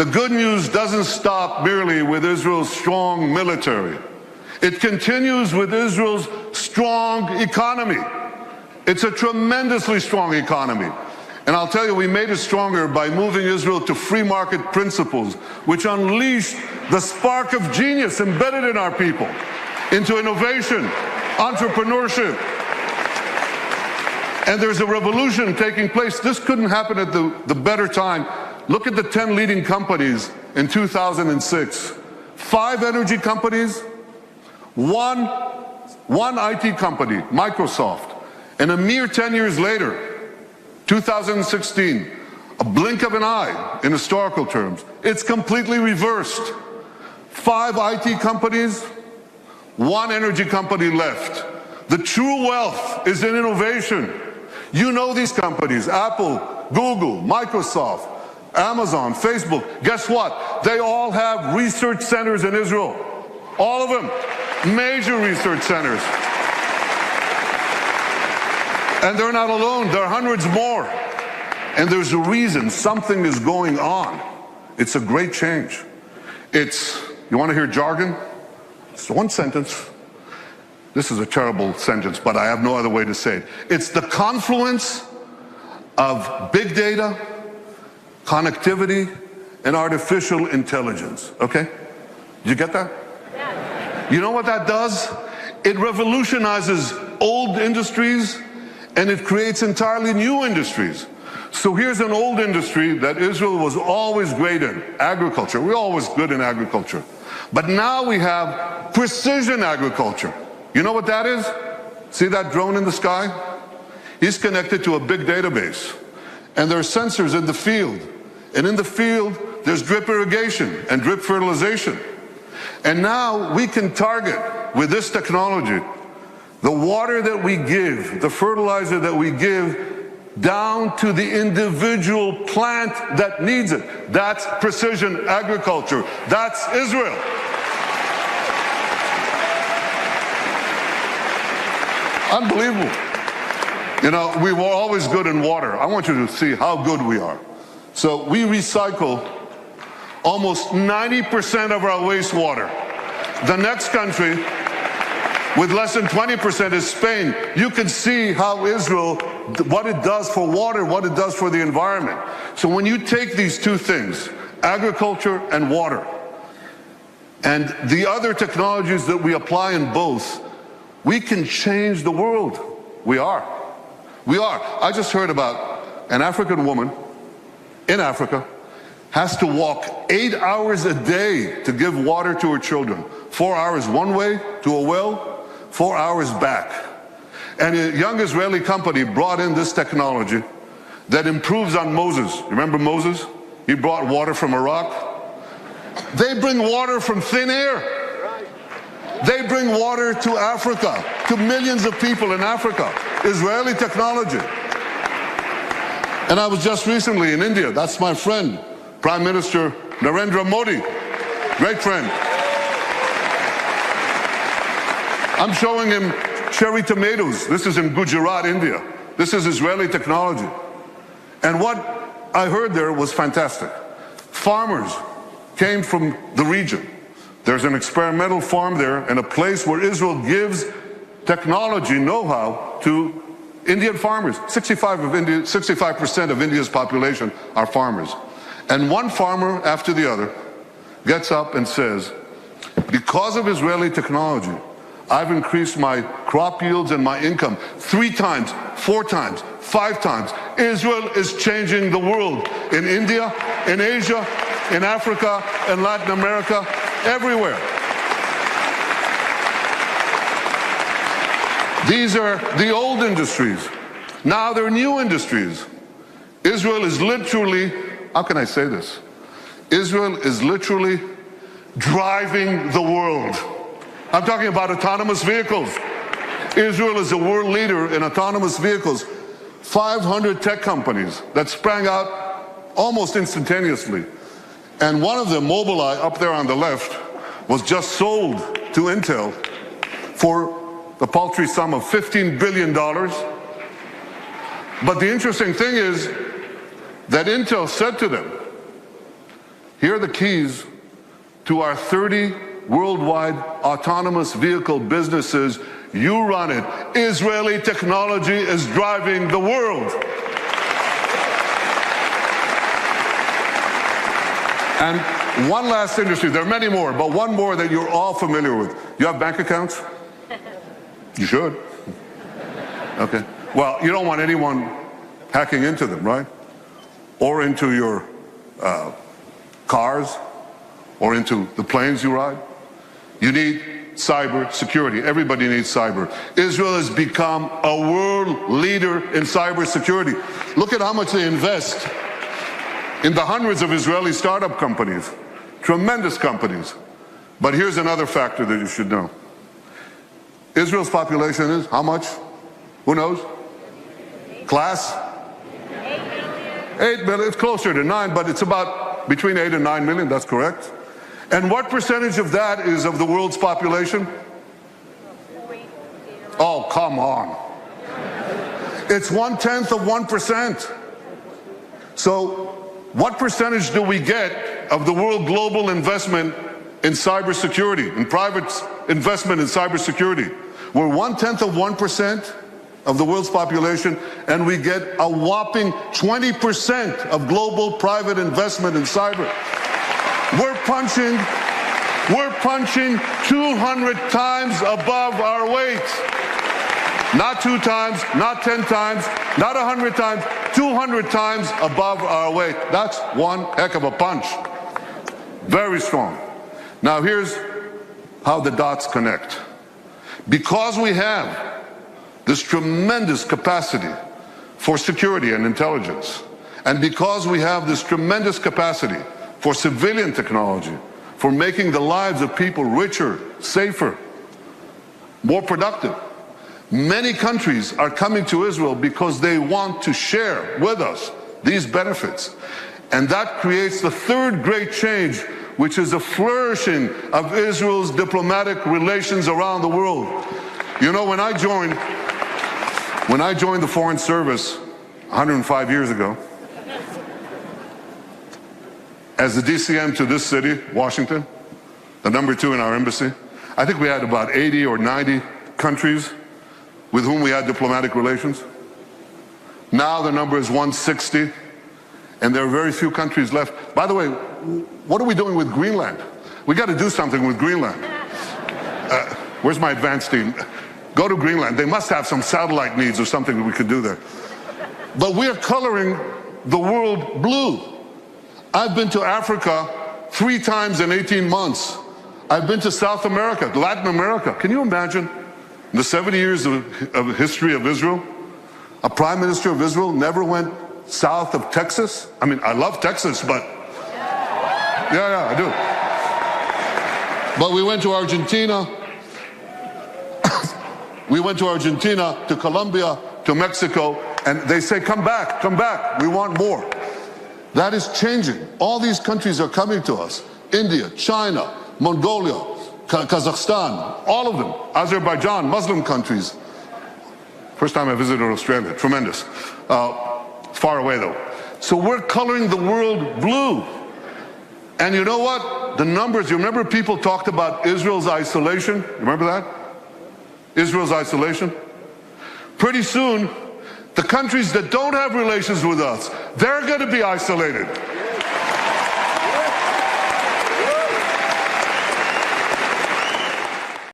The good news doesn't stop merely with Israel's strong military. It continues with Israel's strong economy. It's a tremendously strong economy. And I'll tell you, we made it stronger by moving Israel to free market principles, which unleashed the spark of genius embedded in our people into innovation, entrepreneurship. And there's a revolution taking place. This couldn't happen at the better time. Look at the 10 leading companies in 2006. 5 energy companies, one IT company, Microsoft. And a mere 10 years later, 2016, a blink of an eye in historical terms, it's completely reversed. 5 IT companies, 1 energy company left. The true wealth is in innovation. You know these companies, Apple, Google, Microsoft, Amazon, Facebook. Guess what? They all have research centers in Israel. All of them. Major research centers. And they're not alone. There are hundreds more. And there's a reason. Something is going on. It's a great change. It's, you want to hear jargon? It's one sentence. This is a terrible sentence, but I have no other way to say it. It's the confluence of big data, connectivity, and artificial intelligence. Okay? Did you get that? Yeah. You know what that does? It revolutionizes old industries and it creates entirely new industries. So here's an old industry that Israel was always great in, agriculture. We're always good in agriculture. But now we have precision agriculture. You know what that is? See that drone in the sky? He's connected to a big database. And there are sensors in the field. And in the field, there's drip irrigation and drip fertilization. And now we can target, with this technology, the water that we give, the fertilizer that we give, down to the individual plant that needs it. That's precision agriculture. That's Israel. Unbelievable. You know, we were always good in water. I want you to see how good we are. So we recycle almost 90% of our wastewater. The next country with less than 20% is Spain. You can see how Israel, what it does for water, what it does for the environment. So when you take these two things, agriculture and water, and the other technologies that we apply in both, we can change the world. We are. We are. I just heard about an African woman in Africa has to walk 8 hours a day to give water to her children. 4 hours one way to a well, 4 hours back. And a young Israeli company brought in this technology that improves on Moses. Remember Moses? He brought water from a rock. They bring water from thin air. They bring water to Africa, to millions of people in Africa. Israeli technology. And I was just recently in India. That's my friend, Prime Minister Narendra Modi. Great friend. I'm showing him cherry tomatoes. This is in Gujarat, India. This is Israeli technology. And what I heard there was fantastic. Farmers came from the region. There's an experimental farm there and a place where Israel gives technology know-how to Indian farmers. 65% of India's population are farmers. And one farmer after the other gets up and says, because of Israeli technology, I've increased my crop yields and my income 3 times, 4 times, 5 times. Israel is changing the world in India, in Asia, in Africa, in Latin America, everywhere. These are the old industries. Now there are new industries. Israel is literally, how can I say this? Israel is literally driving the world. I'm talking about autonomous vehicles. Israel is a world leader in autonomous vehicles. 500 tech companies that sprang out almost instantaneously. And one of them, Mobileye, up there on the left, was just sold to Intel for the paltry sum of $15 billion. But the interesting thing is that Intel said to them, Here are the keys to our 30 worldwide autonomous vehicle businesses. You run it. Israeli technology is driving the world. And one last industry, there are many more, but one more that you're all familiar with. You have bank accounts? You should. Okay. Well, you don't want anyone hacking into them, right? Or into your cars, or into the planes you ride. You need cyber security. Everybody needs cyber. Israel has become a world leader in cyber security. Look at how much they invest in the hundreds of Israeli startup companies, tremendous companies. But here's another factor that you should know. Israel's population is how much? Who knows? Class? 8 million. It's closer to 9, but it's about between 8 and 9 million. That's correct. And what percentage of that is of the world's population? Oh, come on. It's 1/10 of 1%. So what percentage do we get of the world global investment in cybersecurity, in private investment in cybersecurity? We're 1/10 of 1% of the world's population, and we get a whopping 20% of global private investment in cyber. We're punching 200 times above our weight. Not 2 times, not 10 times, not 100 times, 200 times above our weight. That's one heck of a punch. Very strong. Now here's how the dots connect. Because we have this tremendous capacity for security and intelligence, and because we have this tremendous capacity for civilian technology, for making the lives of people richer, safer, more productive, many countries are coming to Israel because they want to share with us these benefits. And that creates the third great change, which is a flourishing of Israel's diplomatic relations around the world. You know, when I joined the Foreign Service 105 years ago, as the DCM to this city, Washington, the number 2 in our embassy, I think we had about 80 or 90 countries with whom we had diplomatic relations. Now the number is 160, and there are very few countries left. By the way, what are we doing with Greenland? We got to do something with Greenland. Where's my advanced team? Go to Greenland. They must have some satellite needs or something that we could do there. But we are coloring the world blue. I've been to Africa 3 times in 18 months. I've been to South America, Latin America. Can you imagine? In the 70 years of history of Israel, a prime minister of Israel never went south of Texas. I mean, I love Texas, but yeah, I do. But we went to Argentina. We went to Argentina, to Colombia, to Mexico, and they say, come back, we want more. That is changing. All these countries are coming to us. India, China, Mongolia, Kazakhstan, all of them. Azerbaijan, Muslim countries. First time I visited Australia, tremendous. Far away though. So we're coloring the world blue. And you know what? The numbers, you remember people talked about Israel's isolation? You remember that? Israel's isolation? Pretty soon, the countries that don't have relations with us, they're going to be isolated.